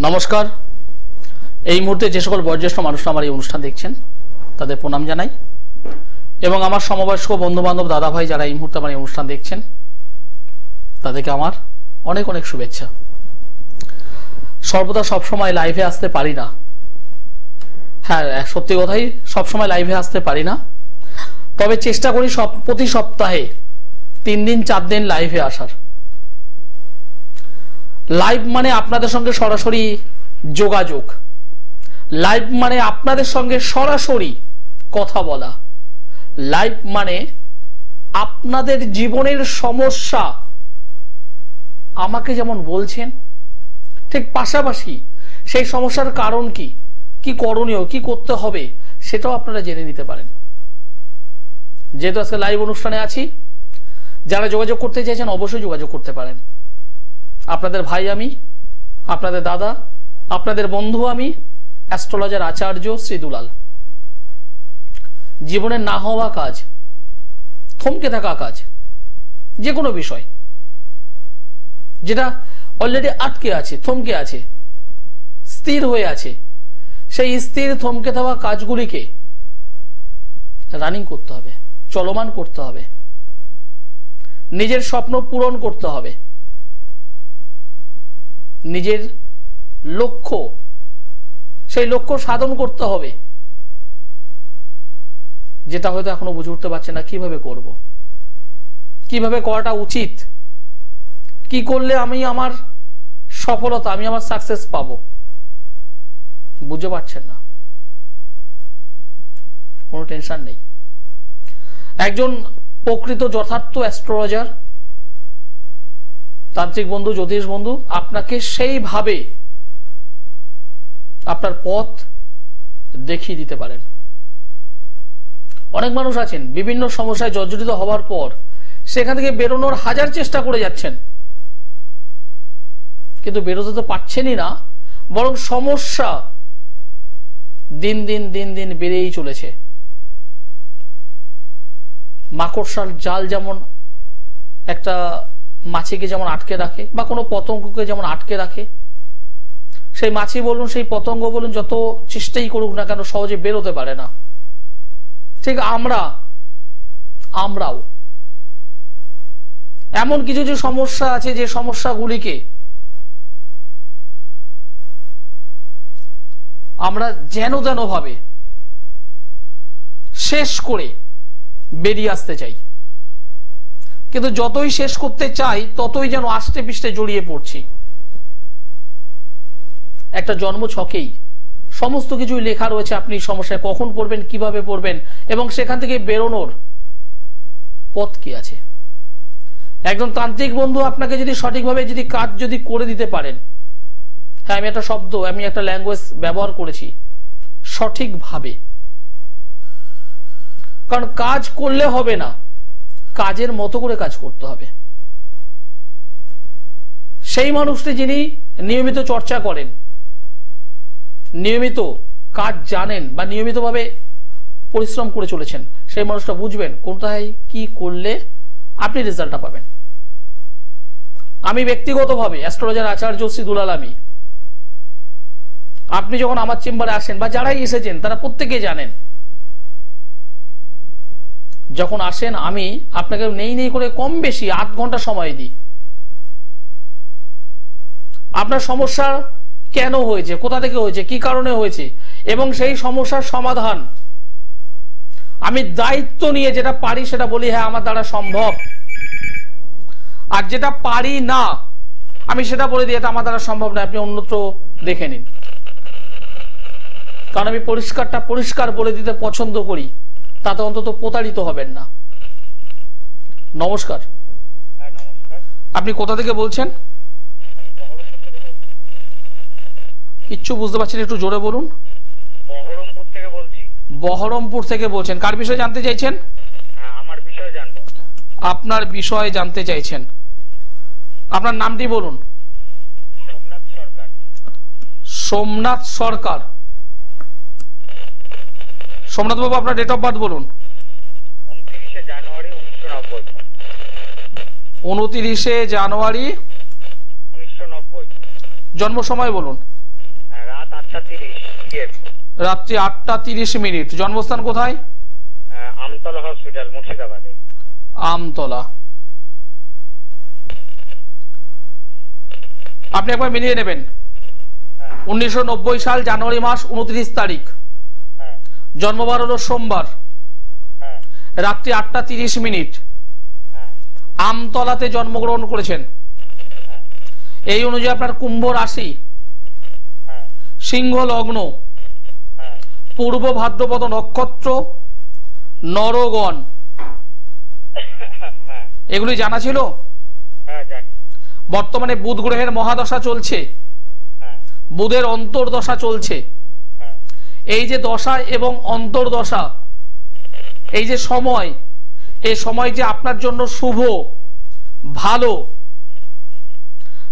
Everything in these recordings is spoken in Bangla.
নমস্কার। এই মুহূর্তে যে সকল বয়োজ্যেষ্ঠ মানুষরা আমার এই অনুষ্ঠান দেখছেন তাদের প্রণাম জানাই এবং আমার সমবয়স্ক বন্ধু বান্ধব দাদা ভাই যারা এই মুহূর্তে আমার এই অনুষ্ঠান দেখছেন তাদেরকে আমার অনেক অনেক শুভেচ্ছা। সর্বদা সবসময় লাইভে আসতে পারি না, হ্যাঁ সত্যি কথাই, সবসময় লাইভে আসতে পারি না, তবে চেষ্টা করি প্রতি সপ্তাহে 3 দিন 4 দিন লাইভে আসার। লাইভ মানে আপনাদের সঙ্গে সরাসরি যোগাযোগ, লাইভ মানে আপনাদের সঙ্গে সরাসরি কথা বলা, লাইভ মানে আপনাদের জীবনের সমস্যা আমাকে যেমন বলছেন ঠিক পাশাপাশি সেই সমস্যার কারণ কি, কি করণীয়, কি করতে হবে সেটাও আপনারা জেনে নিতে পারেন। যেহেতু আজকে লাইভ অনুষ্ঠানে আছি, যারা যোগাযোগ করতে চাইছেন অবশ্যই যোগাযোগ করতে পারেন। আপনাদের ভাই আমি, আপনাদের দাদা, আপনাদের বন্ধু আমি, অ্যাস্ট্রোলজার আচার্য শ্রী দুলাল। জীবনের না হওয়া কাজ, থমকে থাকা কাজ, যে কোনো বিষয় যেটা অলরেডি আটকে আছে, থমকে আছে, স্থির হয়ে আছে, সেই স্থির থমকে থাকা কাজগুলিকে রানিং করতে হবে, চলমান করতে হবে, নিজের স্বপ্ন পূরণ করতে হবে, নিজের লক্ষ্য, সেই লক্ষ্য সাধন করতে হবে, যেটা হয়তো এখনো বুঝে উঠতে পারছে না কিভাবে করব, কিভাবে করাটা উচিত, কি করলে আমি আমার সফলতা, আমি আমার সাকসেস পাবো, বুঝতে পারছেন না। কোনো টেনশন নেই। একজন প্রকৃত যথার্থ অ্যাস্ট্রোলজার, তান্ত্রিক বন্ধু, জ্যোতিষ বন্ধু আপনাকে সেইভাবে আপনার পথ দেখিয়ে দিতে পারেন। অনেক মানুষ আছেন বিভিন্ন সমস্যায় জর্জরিত হওয়ার পর সেখান থেকে বেরোনোর হাজার চেষ্টা করে যাচ্ছেন, কিন্তু বেরোতে তো পারছেনই না, বরং সমস্যা দিন দিন দিন দিন বেড়েই চলেছে। মাকড়সার জাল যেমন একটা মাছিকে যেমন আটকে রাখে বা কোনো পতঙ্গকে যেমন আটকে রাখে, সেই মাছি বলুন সেই পতঙ্গ বলুন যত চেষ্টাই করুক না কেন সহজে বেরোতে পারে না। ঠিক আমরাও এমন কিছু যে সমস্যা আছে, যে সমস্যাগুলিকে আমরা যেন তেন ভাবে শেষ করে বেরিয়ে আসতে চাই, কিন্তু যতই শেষ করতে চাই ততই যেন আষ্টে পিষ্টে জড়িয়ে পড়ছি। একটা জন্ম ছকেই সমস্ত কিছুই লেখা রয়েছে, আপনি সমস্যায় কখন পড়বেন, কিভাবে পড়বেন এবং সেখান থেকে বেরোনোর পথ কি আছে। একজন তান্ত্রিক বন্ধু আপনাকে যদি সঠিকভাবে যদি কাজ যদি করে দিতে পারেন, হ্যাঁ আমি একটা শব্দ, আমি একটা ল্যাঙ্গুয়েজ ব্যবহার করেছি, সঠিকভাবে, কারণ কাজ করলে হবে না, কাজের মতো করে কাজ করতে হবে। সেই মানুষটি যিনি নিয়মিত চর্চা করেন, নিয়মিত কাজ জানেন বা নিয়মিতভাবে পরিশ্রম করে চলেছেন, সেই মানুষটা বুঝবেন কোথায় কি করলে আপনি রেজাল্টটা পাবেন। আমি ব্যক্তিগতভাবে অ্যাস্ট্রোলজার আচার্য শ্রী দুলাল, আপনি যখন আমার চেম্বারে আসেন বা যারাই এসেছেন তারা প্রত্যেকে জানেন, যখন আসেন আমি আপনাকে নেই করে কম বেশি 8 ঘন্টা সময় দিই। আপনার সমস্যা কেন হয়েছে, কোথা থেকে হয়েছে, কি কারণে হয়েছে এবং সেই সমস্যার সমাধান আমি দায়িত্ব নিয়ে যেটা পারি সেটা বলি, হ্যাঁ আমার দ্বারা সম্ভব, আর যেটা পারি না আমি সেটা বলে দিই এটা আমার দ্বারা সম্ভব না, আপনি অন্যত্র দেখে নিন। কারণ আমি পরিষ্কার বলে দিতে পছন্দ করি, তাতে অন্তত প্রতারিত হবেন না। নমস্কার। আপনি কোথা থেকে বলছেন? কিচ্ছু বুঝতে পারছেন, একটু জোরে বলুন। বহরমপুর থেকে বলছি। বহরমপুর থেকে বলছেন, কার বিষয়ে জানতে চাইছেন? আমার বিষয়ে জানবো। আপনার বিষয়ে জানতে চাইছেন, আপনার নামটি বলুন। সোমনাথ সরকার। সোমনাথ সরকার। সোমনাথ বাবু আপনার ডেট অফ বার্থ বলুন। 29 জানুয়ারি 1990। 29 জানুয়ারি 1990। জন্ম সময় বলুন। 8:30 রাত্রি 8:30। জন্মস্থান কোথায়? আমতলা হসপিটাল, মুর্শিদাবাদে। আমতলা। আপনি একবার মিলিয়ে নেবেন। 1990 সাল জানুয়ারি মাস 29 তারিখ, জন্মবার হলো সোমবার, রাত্রি 8:30। আমতলাতে জন্মগ্রহণ করেছেন। এই অনুযায়ী আপনার কুম্ভ রাশি, সিংহ লগ্ন, পূর্ব ভাদ্রপদ নক্ষত্র, নরগণ, এগুলি জানা ছিল? বর্তমানে বুধ গ্রহের মহাদশা চলছে, বুধের অন্তর্দশা চলছে। এই যে দশা এবং অন্তর্দশা, এই যে সময়, এই সময় যে আপনার জন্য শুভ, ভালো,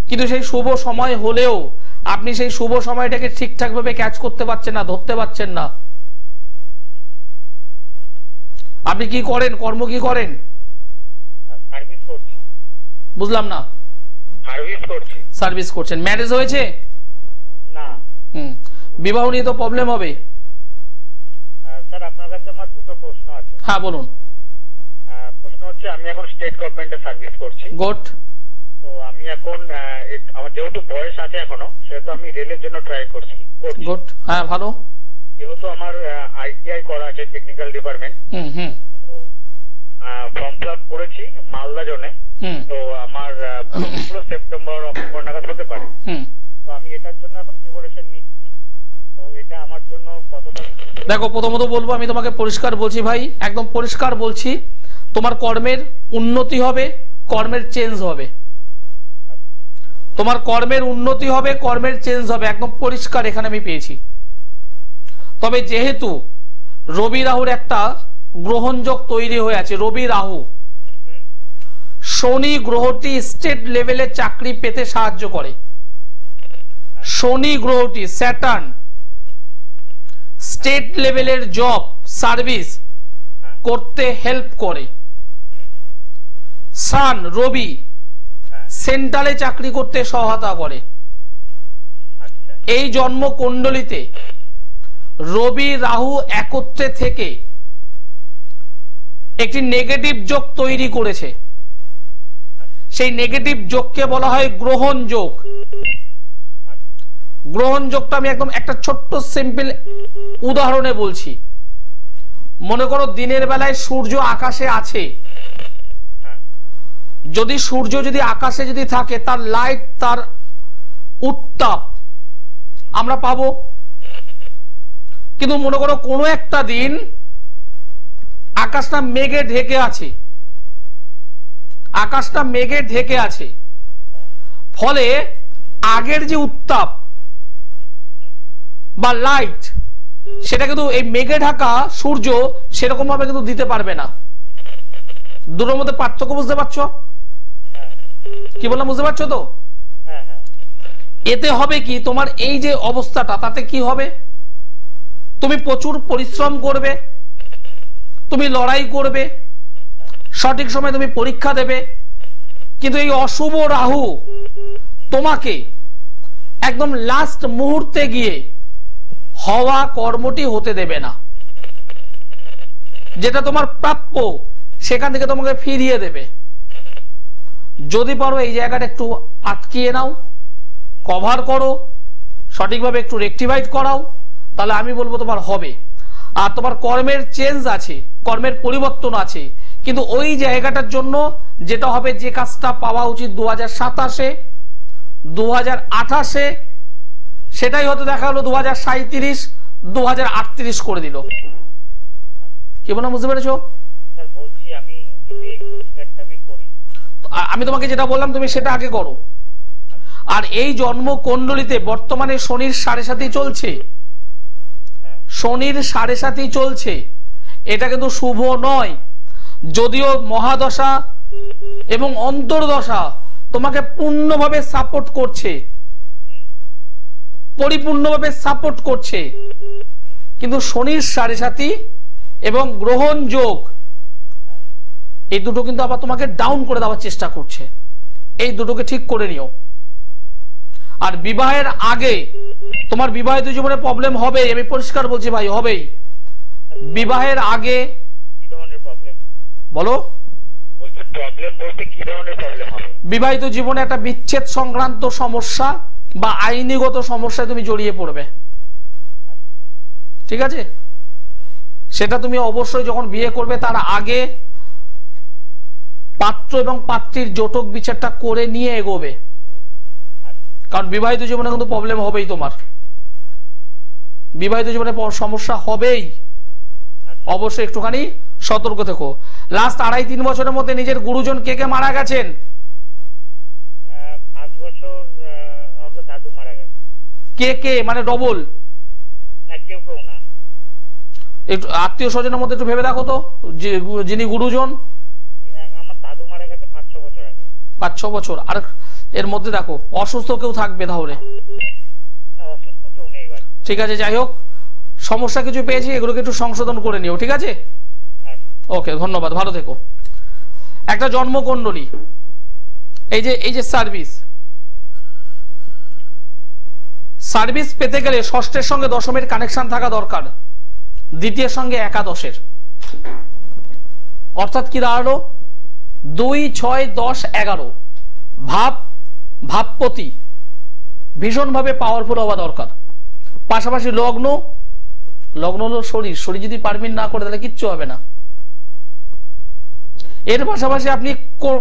কিন্তু সেই শুভ সময় হলেও আপনি সেই শুভ সময়টাকে ঠিকঠাক ভাবে ক্যাচ করতে পারছেন না, ধরতে পারছেন না। আপনি কি করেন, কর্ম কি করেন? সার্ভিস করছি। বুঝলাম না। সার্ভিস করছি। সার্ভিস করছেন। ম্যারেজ হয়েছে? না। বিবাহ নিয়ে তো প্রবলেম হবে। স্যার, আপনার কাছে আমার দুটো প্রশ্ন আছে। হ্যাঁ বলুন। প্রশ্ন হচ্ছে, আমি এখন স্টেট গভর্নমেন্টে সার্ভিস করছি। গুড। তো আমি এখন আমার যেহেতু বয়স আছে এখনো, সেহেতু আমি রেলের জন্য ট্রাই করছি। গুড। হ্যাঁ ভালো। যেহেতু আমার আইটিআই করা আছে, technical department, form fill up করেছি মালদা জোনে। তো আমার সেপ্টেম্বর অক্টোবর নাগাদ হতে পারে। তো আমি এটার জন্য এখন প্রিপারেশন নিচ্ছি। তো এটা আমার জন্য কতটা? দেখো, প্রথমত বলবো, আমি তোমাকে পরিষ্কার বলছি ভাই, একদম পরিষ্কার বলছি, তোমার কর্মের উন্নতি হবে, কর্মের চেঞ্জ হবে। তোমার কর্মের উন্নতি হবে, কর্মের চেঞ্জ হবে, একদম পরিষ্কার এখানে আমি পেয়েছি। তবে যেহেতু রবি রাহুর একটা গ্রহণযোগ তৈরি হয়ে আছে, রবি রাহু, শনি গ্রহটি স্টেট লেভেলে চাকরি পেতে সাহায্য করে। শনি গ্রহটি, স্যাটার্ন, স্টেট লেভেলের জব, সার্ভিস করতে হেল্প করে। সান, রবি, সেন্ট্রালে চাকরি করতে সহায়তা করে। এই জন্ম কুণ্ডলিতে রবি রাহু একত্রে থেকে একটি নেগেটিভ যোগ তৈরি করেছে। সেই নেগেটিভ যোগকে বলা হয় গ্রহণ যোগ। গ্রহণ যোগটা আমি একদম একটা ছোট্ট সিম্পল উদাহরণে বলছি। মনে করো দিনের বেলায় সূর্য আকাশে আছে, যদি সূর্য যদি আকাশে যদি থাকে, তার লাইট, তার উত্তাপ আমরা পাবো। কিন্তু মনে করো কোনো একটা দিন আকাশটা মেঘে ঢেকে আছে, আকাশটা মেঘে ঢেকে আছে, ফলে আগের যে উত্তাপ বা লাইট, সেটা কিন্তু এই মেঘে ঢাকা সূর্য সেরকম ভাবে কিন্তু দিতে পারবে না। দুটোর মধ্যে পার্থক্য বুঝতে পারছো? কি বললাম বুঝতে পারছো তো? এতে হবে কি, তোমার এই যে অবস্থাটা, তাতে কি হবে, তুমি প্রচুর পরিশ্রম করবে, তুমি লড়াই করবে, সঠিক সময় তুমি পরীক্ষা দেবে, কিন্তু এই অশুভ রাহু তোমাকে একদম লাস্ট মুহূর্তে গিয়ে হওয়া কর্মটি হতে দেবে না। যেটা তোমার প্রাপ্য সেখান থেকে তোমাকে ফিরিয়ে দেবে। যদি পারো এই জায়গাটা একটু আটকিয়ে নাও, কভার করো, সঠিকভাবে একটু রেকটিফাইড করাও, তাহলে আমি বলবো তোমার হবে। আর তোমার কর্মের চেঞ্জ আছে, কর্মের পরিবর্তন আছে, কিন্তু ওই জায়গাটার জন্য যেটা হবে, যে কাজটা পাওয়া উচিত 2027-এ, 2028-এ, সেটাই হয়তো দেখা হলো 2037, 2038 করে দিল। কি বললাম বুঝতে পেরেছো? আমি তোমাকে যেটা বললাম তুমি সেটা আগে করো। আর এই জন্ম কুণ্ডলিতে বর্তমানে শনির 7.5 চলছে, শনির 7.5 চলছে, এটা কিন্তু শুভ নয়। যদিও মহাদশা এবং অন্তর্দশা তোমাকে পূর্ণভাবে সাপোর্ট করছে, পরিপূর্ণভাবে সাপোর্ট করছে, কিন্তু শনির 7.5 এবং গ্রহণ যোগ, এই দুটো কিন্তু আবার তোমাকে ডাউন করে দেওয়ার চেষ্টা করছে। এই দুটোকে ঠিক করে নিও। আর বিবাহের আগে তোমার বিবাহিত জীবনে প্রবলেম হবে, আমি পরিষ্কার বলছি ভাই, হবেই। বিবাহের আগে কি ধরনের প্রবলেম বলো? বলছি প্রবলেম বলতে কি ধরনের প্রবলেম হবে? বিবাহিত জীবনে একটা বিচ্ছেদ সংক্রান্ত সমস্যা বা আইনিগত সমস্যায় তুমি জড়িয়ে পড়বে, ঠিক আছে? সেটা তুমি অবশ্যই যখন বিয়ে করবে তার আগে পাত্র এবং পাত্রীর জটক বিচারটা করে নিয়ে এগোবে, কারণ বিবাহিত জীবনে কিন্তু প্রবলেম হবেই, তোমার বিবাহিত জীবনে সমস্যা হবেই, অবশ্যই একটুখানি সতর্ক থেকো। লাস্ট 2.5-3 বছরের মধ্যে নিজের গুরুজন কে কে মারা গেছেন? 5 বছর আগে দাদু মারা গেছে। কে কে মানে ডবল? না, কেউ না। একটু আত্মীয় স্বজনের মধ্যে একটু ভেবে দেখো তো, যিনি গুরুজন। আমার দাদু মারা গেছে 5-6 বছর আগে। 5-6 বছর। আর এর মধ্যে দেখো অসুস্থ কেউ থাকবে তাহলে? অসুস্থ কেউ নেই ভাই। ঠিক আছে, যাই হোক, সমস্যা কিছু পেয়েছি, এগুলোকে একটু সংশোধন করে নিও, ঠিক আছে? ওকে, ধন্যবাদ, ভালো থেকো। একটা জন্মকুণ্ডলী, এই যে সার্ভিস পেতে গেলে ষষ্ঠের সঙ্গে দশমের কানেকশন থাকা দরকার, দ্বিতীয়ের সঙ্গে একাদশের। অর্থাৎ কি দাঁড়ালো? 2, 6, 10, 11 ভাবপতি ভীষণভাবে পাওয়ারফুল হওয়া দরকার। পাশাপাশি লগ্ন হলো শরীর যদি পারমিট না করে তাহলে কিচ্ছু হবে না। এর পাশাপাশি আপনি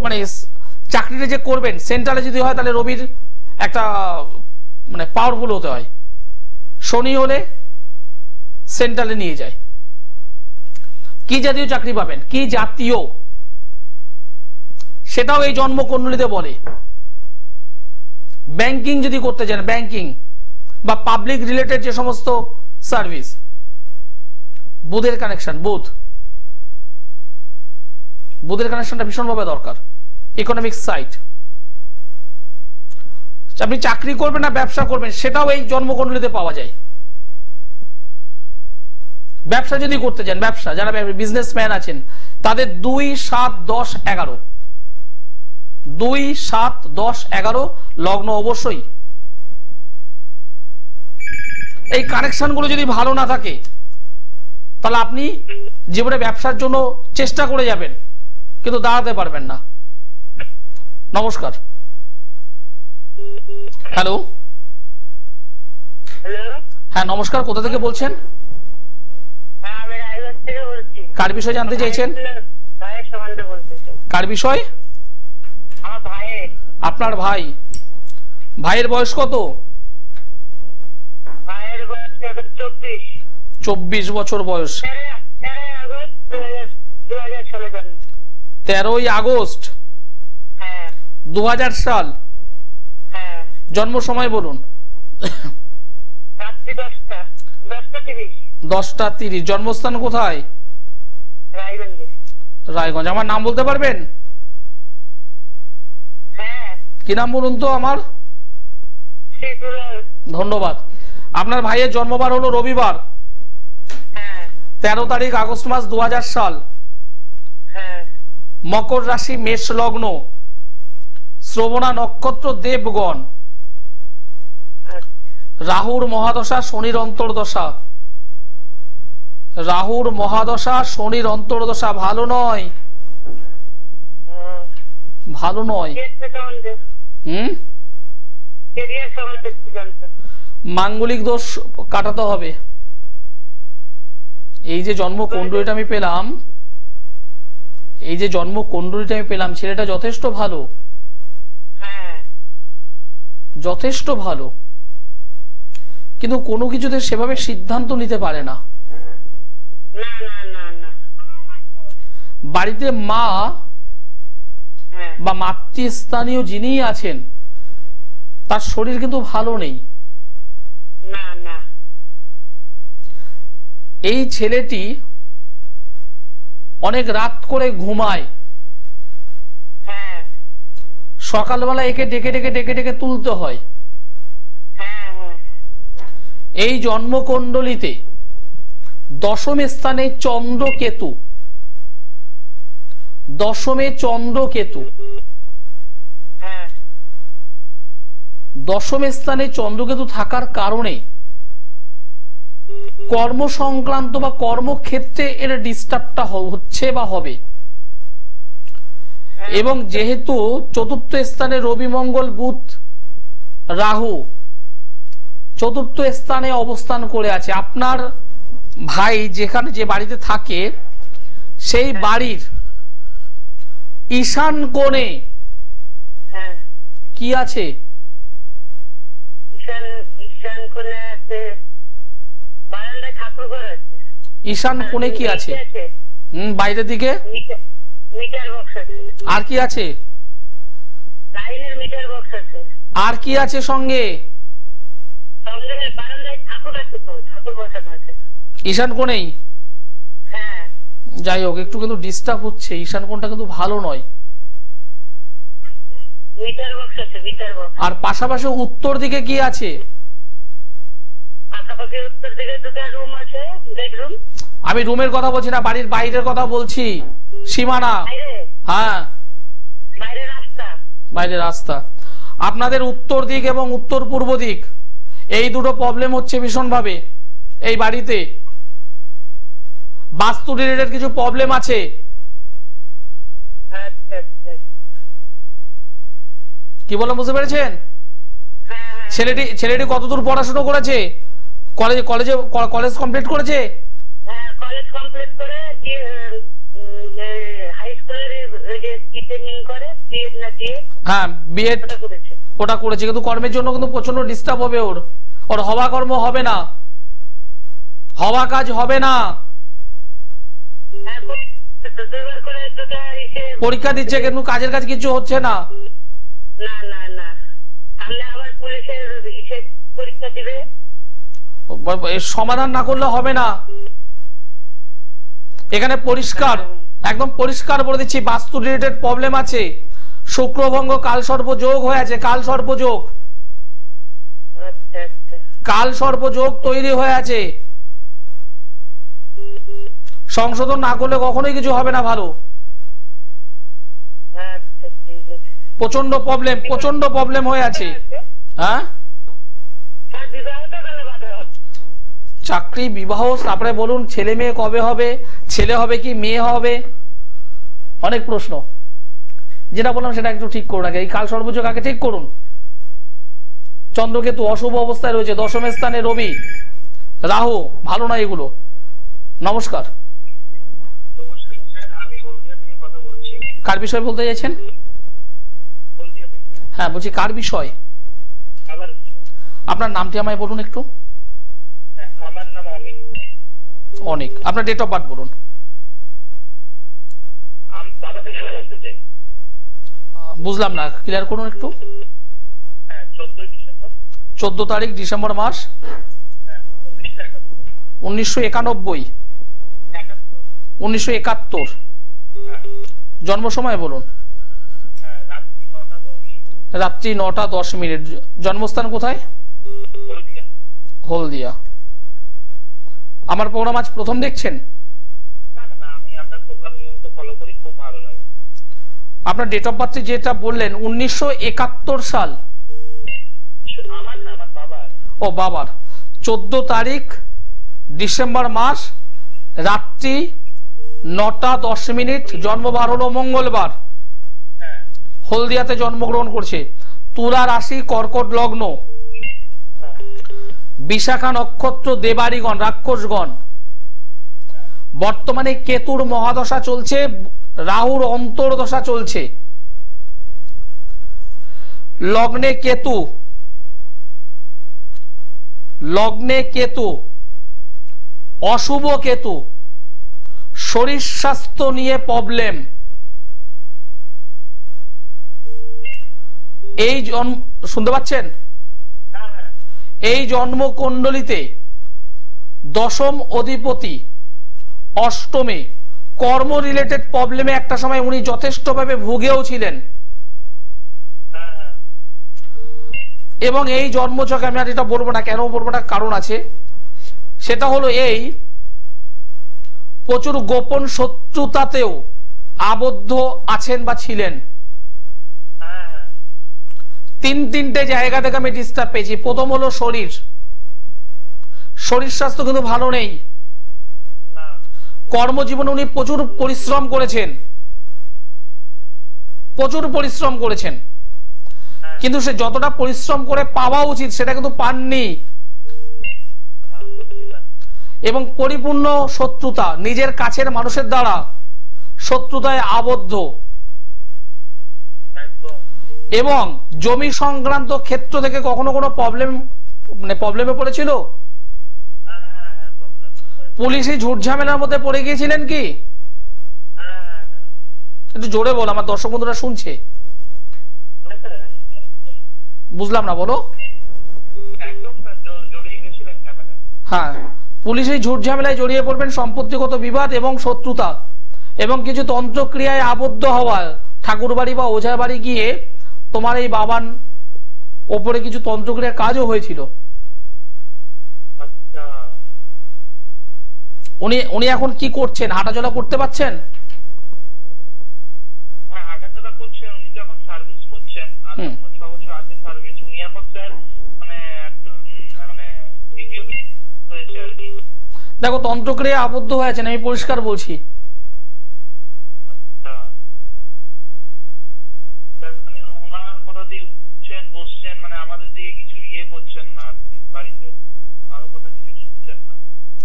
মানে চাকরিটা যে করবেন সেন্ট্রালে যদি হয় তাহলে রবির একটা মানে পাওয়ারফুল হতে হয়, শনি হলে সেন্ট্রালে নিয়ে যায়। কি জাতীয় চাকরি পাবেন, কি জাতীয়, সেটাও এই জন্মকুণ্ডলীতে বলে। ব্যাংকিং যদি করতে চান, ব্যাংকিং বা পাবলিক রিলেটেড যে সমস্ত সার্ভিস, বুধের কানেকশন, বুধের কানেকশনটা ভীষণভাবে দরকার। ইকোনমিক সাইট, আপনি চাকরি করবেন না ব্যবসা করবেন সেটাও এই জন্মকুণ্ডলীতে পাওয়া যায়। ব্যবসা যদি করতে চান, ব্যবসা যারা বিজনেসম্যান আছেন তাদের 2, 7, 10, 11 2, 7, 10, 11 লগ্ন অবশ্যই। এই কানেকশন গুলো যদি ভালো না থাকে তাহলে আপনি জীবনে ব্যবসার জন্য চেষ্টা করে যাবেন কিন্তু দাঁড়াতে পারবেন না। নমস্কার। হ্যালো, হ্যাঁ নমস্কার, কোথা থেকে বলছেন? কার বিষয় জানতে চাইছেন? কার বিষয়? আপনার ভাইয়ের বয়স কত? 24 বছর বয়স। 13ই আগস্ট 2000 সাল। জন্ম সময় বলুন। 10:30। জন্মস্থান কোথায়? রায়গঞ্জ। আমার নাম বলতে পারবেন? কি নাম বলুন তো আমার? ধন্যবাদ। আপনার ভাইয়ের জন্মবার হলো রবিবার, 13 তারিখ আগস্ট মাস 2000 সাল। মকর রাশি, মেষ লগ্ন, শ্রবণা নক্ষত্র, দেবগণ। রাহুর মহাদশা, শনির অন্তর্দশা। রাহুর মহাদশা, শনির অন্তর্দশা ভালো নয়, ভালো নয়। মাঙ্গলিক দোষ কাটাতে হবে। এই যে জন্মকুণ্ডলীটা আমি পেলাম, ছেলেটা যথেষ্ট ভালো, যথেষ্ট ভালো, কিন্তু কোনো কিছুতে সেভাবে সিদ্ধান্ত নিতে পারে না। বাড়িতে মা বা মাতৃস্থানীয় যিনি আছেন তার শরীর কিন্তু ভালো নেই। এই ছেলেটি অনেক রাত করে ঘুমায়, সকালবেলা একে ডেকে ডেকে তুলতে হয়। এই জন্মকুণ্ডলীতে দশম স্থানে চন্দ্রকেতু, দশমে চন্দ্রকেতু, দশম স্থানে চন্দ্রকেতু থাকার কারণে কর্ম সংক্রান্ত বা কর্মক্ষেত্রে এর ডিস্টার্বটা হচ্ছে বা হবে। এবং যেহেতু চতুর্থ স্থানে রবি মঙ্গল বুধ রাহু চতুর্থ স্থানে অবস্থান করে আছে, আপনার ভাই যেখানে যে বাড়িতে থাকে সেই বাড়ির ঈশান কোণে কি আছে? ঈশান কোণে কি আছে? বাইরের দিকে আর কি আছে? আর কি আছে সঙ্গে? ঈশান কোণেই। যাই হোক, একটু কিন্তু ডিস্টার্ব হচ্ছে, ঈশান কোণটা কিন্তু ভালো নয়। আর পাশাপাশি উত্তর দিকে কি আছে? আমি রুমের কথা বলছি না, বাড়ির বাইরের কথা বলছি, সীমানা। হ্যাঁ, বাইরের রাস্তা। আপনাদের উত্তর দিক এবং উত্তর পূর্ব দিক এই দুটো প্রবলেম হচ্ছে ভীষণ ভাবে। এই বাড়িতে বাস্তু রিলেটেড কিছু প্রবলেম আছে। কি বলেন, বুঝতে পেরেছেন? ছেলেটি কতদূর পড়াশোনা করেছে? কলেজ কমপ্লিট করেছে? কলেজ কমপ্লিট করে হাই স্কুলের ট্রেনিং করে বিএড না দিয়ে, হ্যাঁ বিএড ওটা করেছে, কিন্তু কর্মের জন্য কিন্তু প্রচন্ড ডিস্টার্ব হবে। ওর হওয়া কর্ম হবে না, হওয়া কাজ হবে না। পরীক্ষা দিচ্ছে কিন্তু কাজের কাজ কিছু হচ্ছে না। সমাধান না করলে হবে না। এখানে পরিষ্কার, একদম পরিষ্কার বলে দিচ্ছি, বাস্তু রিলেটেড প্রবলেম আছে। শুক্রভঙ্গ কাল সর্প যোগ হয়ে আছে, কাল সর্প যোগ, কাল সর্প যোগ তৈরি হয়ে আছে। সংশোধন না করলে কখনোই কিছু হবে না ভালো। প্রচন্ড প্রবলেম হয়ে আছে। হ্যাঁ, চাকরি, বিবাহ, তারপরে বলুন ছেলে মেয়ে কবে হবে, ছেলে হবে কি মেয়ে হবে, অনেক প্রশ্ন। যেটা বললাম সেটা একটু ঠিক করুন আগে, এই কাল সর্বযোগ আগে ঠিক করুন। চন্দ্রকেতু অশুভ অবস্থায় রয়েছে, দশম স্থানে রবি রাহু, ভালো না এগুলো। নমস্কার, কার বিষয় বলতে চাইছেন? হ্যাঁ বলছি, কার বিষয়? আপনার নামটি আমায় বলুন একটু। আমার নাম অনিক। আপনার ডেট অফ বার্থ বলুন। বুঝলাম না, ক্লিয়ার করুন একটু। 14 তারিখ ডিসেম্বর মাস 1991। 1971। জন্ম সময় বলুন। রাত্রি 9:10। জন্মস্থান কোথায়? হলদিয়া। আমার প্রোগ্রাম আজ প্রথম দেখছেন? আপনার ডেট অফ বার্থ যেটা বললেন 1971 সাল। ও বাবার। 14 তারিখ ডিসেম্বর মাস রাত্রি 9:10। জন্মবার হলো মঙ্গলবার। হলদিয়াতে জন্মগ্রহণ করছে। তুলা রাশি, কর্কট লগ্ন, বিশাখা নক্ষত্র, দেবাড়িগণ, রাক্ষসগণ। বর্তমানে কেতুর মহাদশা চলছে, রাহুর অন্তর্দশা চলছে। লগ্নে কেতু, অশুভ কেতু, শরীর স্বাস্থ্য নিয়ে প্রবলেম। এই শুনতে পাচ্ছেন? এই জন্মকুণ্ডলিতে দশম অধিপতি অষ্টমে, কর্ম রিলেটেড প্রবলেমে একটা সময় উনি যথেষ্টভাবে ভুগেও ছিলেন। এবং এই জন্মছকে আমি আর এটা বলবো না, কেন বলবো না, কারণ আছে। সেটা হলো এই, প্রচুর গোপন শত্রুতাতেও আবদ্ধ আছেন বা ছিলেন। তিনটে জায়গা থেকে আমি ডিস্টার্ব পেয়েছি। প্রথম হলো শরীর, শরীর স্বাস্থ্য কিন্তু ভালো নেই। কর্মজীবনে উনি প্রচুর পরিশ্রম করেছেন, প্রচুর পরিশ্রম করেছেন, কিন্তু সে যতটা পরিশ্রম করে পাওয়া উচিত সেটা কিন্তু পাননি। এবং পরিপূর্ণ শত্রুতা, নিজের কাছের মানুষের দ্বারা শত্রুতায় আবদ্ধ, এবং জমি সংক্রান্ত ক্ষেত্র থেকে কখনো কোনো প্রবলেমে পড়েছিল? পুলিশি ঝুট ঝামেলার মধ্যে পড়ে গিয়েছিলেন কি? একটু জোরে বল, আমার দর্শক বন্ধুরা শুনছে। বুঝলাম না, বলো। হ্যাঁ, পুলিশি ঝুট ঝামেলায় জড়িয়ে পড়বেন, সম্পত্তিগত বিবাদ এবং শত্রুতা, এবং কিছু তন্ত্রক্রিয়ায় আবদ্ধ হওয়া। ঠাকুর বাড়ি বা ওঝা বাড়ি গিয়ে তোমার এই বাবার ওপরে কিছু তন্ত্রক্রিয়ার কাজও হয়েছিল। উনি এখন কি করছেন? হাঁটাচলা করতে পারছেন? দেখো, তন্ত্রক্রিয়া আবদ্ধ হয়েছেন, আমি পরিষ্কার বলছি।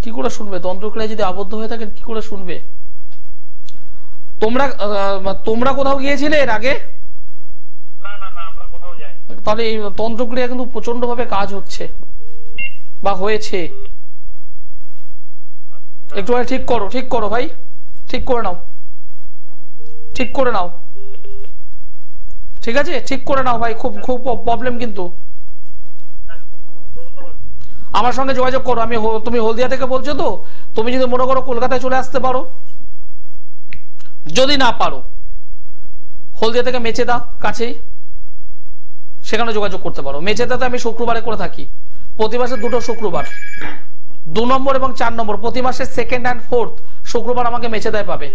কি করে শুনবে? তন্ত্রক্রিয়া যদি আবদ্ধ হয়ে থাকেন কি করে শুনবে? তোমরা কোথাও গিয়েছিলে এর আগে? তাহলে এই তন্ত্রক্রিয়া কিন্তু প্রচন্ড ভাবে কাজ হচ্ছে বা হয়েছে। একটু ঠিক করো, ঠিক করো ভাই, ঠিক করে নাও, ঠিক করে নাও, ঠিক আছে? ঠিক করে নাও ভাই, খুব খুব প্রবলেম কিন্তু। আমার সঙ্গে যোগাযোগ করো। তুমি হলদিয়া থেকে বলছো তো, তুমি যদি মনে করো কলকাতায় চলে আসতে পারো, যদি না পারো হলদিয়া থেকে মেচেদা কাছেই, সেখানে যোগাযোগ করতে পারো। মেচেদাতে আমি শুক্রবারে করে থাকি, প্রতি মাসে 2টো শুক্রবার, 2 নম্বর এবং 4 নম্বর, প্রতি মাসে 2nd and 4th শুক্রবার আমাকে মেচেদায় পাবে।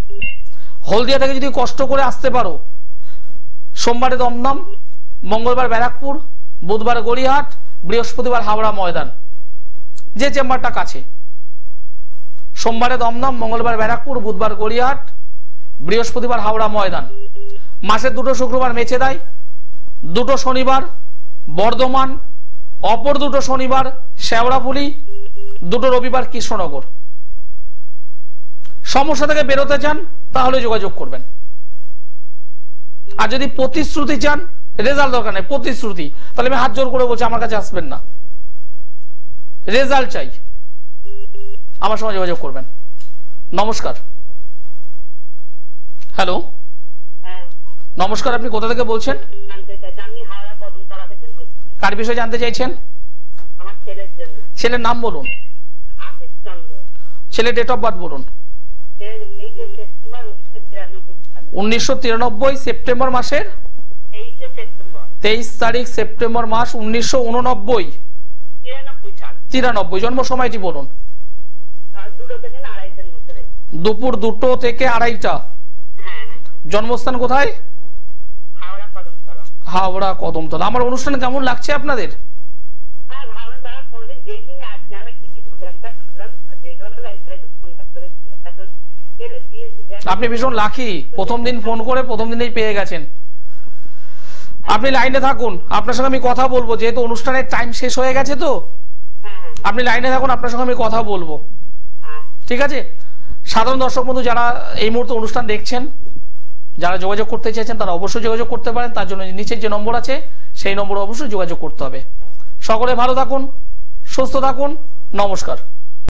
হলদিয়া থেকে যদি কষ্ট করে আসতে পারো, সোমবারে দমদম, মঙ্গলবার ব্যারাকপুর, বুধবার গড়িয়াহাট, বৃহস্পতিবার হাওড়া ময়দান, যে চেম্বারটা কাছে। সোমবারে দমদম, মঙ্গলবার ব্যারাকপুর, বুধবার গড়িয়াহাট, বৃহস্পতিবার হাওড়া ময়দান। মাসে 2টো শুক্রবার মেচেদায়, 2টো শনিবার বর্ধমান, অপর 2টো শনিবার শেওড়াফুলি, 2টো রবিবার কৃষ্ণনগর। সমস্যা থেকে বেরোতে চান তাহলে যোগাযোগ করবেন। আর যদি প্রতিশ্রুতি চান, রেজাল্ট দরকার নেই, প্রতিশ্রুতি, তাহলে আমি হাত জোর করে বলছি আমার কাছে আসবেন না। রেজাল্ট চাই, আমার সঙ্গে যোগাযোগ করবেন। নমস্কার। হ্যালো, নমস্কার, আপনি কোথা থেকে বলছেন? কার বিষয়ে জানতে চাইছেন? ছেলের নাম বলুন, ছেলের ডেট অফ বার্থ বলুন। 1993 সেপ্টেম্বর মাসের 23 তারিখ, সেপ্টেম্বর মাস 1989, 93। জন্ম সময়টি বলুন। দুপুর 2টো থেকে 2:30টা। জন্মস্থান কোথায়? হাওড়া কদমতলা। আমার অনুষ্ঠান কেমন লাগছে আপনাদের? আপনি ভীষণ লাকি, প্রথম দিন ফোন করে প্রথম দিনেই পেয়ে গেছেন। আপনি লাইনে থাকুন, আপনার সঙ্গে আমি কথা বলবো, যেহেতু অনুষ্ঠানের টাইম শেষ হয়ে গেছে তো। আপনি লাইনে থাকুন, আপনার সঙ্গে আমি কথা বলবো, ঠিক আছে? সাধারণ দর্শক বন্ধু যারা এই মুহূর্তে অনুষ্ঠান দেখছেন, যারা যোগাযোগ করতে চাইছেন তারা অবশ্যই যোগাযোগ করতে পারেন। তার জন্য নিচের যে নম্বর আছে সেই নম্বরে অবশ্যই যোগাযোগ করতে হবে। সকলে ভালো থাকুন, সুস্থ থাকুন, নমস্কার।